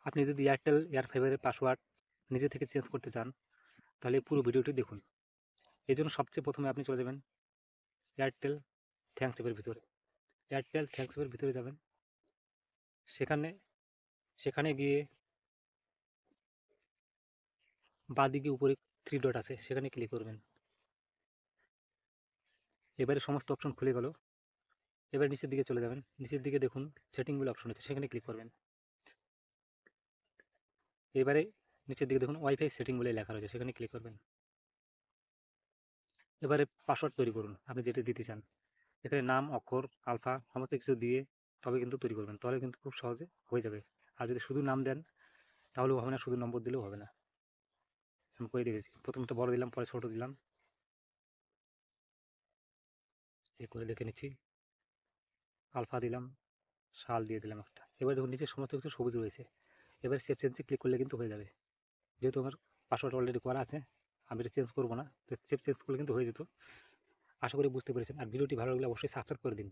আপনি যদি Airtel air ফাইবারের পাসওয়ার্ড নিজে থেকে চেঞ্জ করতে চান তাহলে পুরো ভিডিওটি দেখুন। এই জন্য সবচেয়ে প্রথমে আপনি চলে যাবেন এয়ারটেল থ্যাঙ্কস অ্যাপের ভিতরে। এয়ারটেল থ্যাঙ্কস অ্যাপের ভিতরে যাবেন, সেখানে সেখানে গিয়ে বাঁদিকে উপরে থ্রি ডট আছে, সেখানে ক্লিক করবেন। এবারে সমস্ত অপশন খুলে গেল। এবার নিচের দিকে চলে যাবেন, নিচের দিকে দেখুন সেটিং বলে অপশন আছে, সেখানে ক্লিক করবেন। এবারে নিচের দিকে দেখুন ওয়াইফাই সেটিং বলে লেখা রয়েছে, সেখানে ক্লিক করবেন। এবারে পাসওয়ার্ড তৈরি করুন আপনি যেটা দিতে চান। এখানে নাম, অক্ষর, আলফা সমস্ত কিছু দিয়ে তবে কিন্তু তৈরি করবেন, তাহলে কিন্তু খুব সহজে হয়ে যাবে। আর যদি শুধু নাম দেন তাহলেও হবে না, শুধু নম্বর দিলেও হবে না। আমি করে রেখেছি, প্রথমে বড় দিলাম, পরে ছোট দিলাম, চেক করে দেখে নিচ্ছি। আলফা দিলাম, শাল দিয়ে দিলাম একটা। এবার দেখুন নিচে সমস্ত কিছু সবুজ রয়েছে। এবার সেভ চেঞ্জে ক্লিক করলে কিন্তু হয়ে যাবে। যেহেতু আমার পাসওয়ার্ড অলরেডি করা আছে, আমি এটা চেঞ্জ করবো না, তো সেভ চেঞ্জ করলে কিন্তু হয়ে যেত। আশা করি বুঝতে পেরেছেন। আর ভিডিওটি ভালো লাগলে অবশ্যই সাবস্ক্রাইব করে দিন।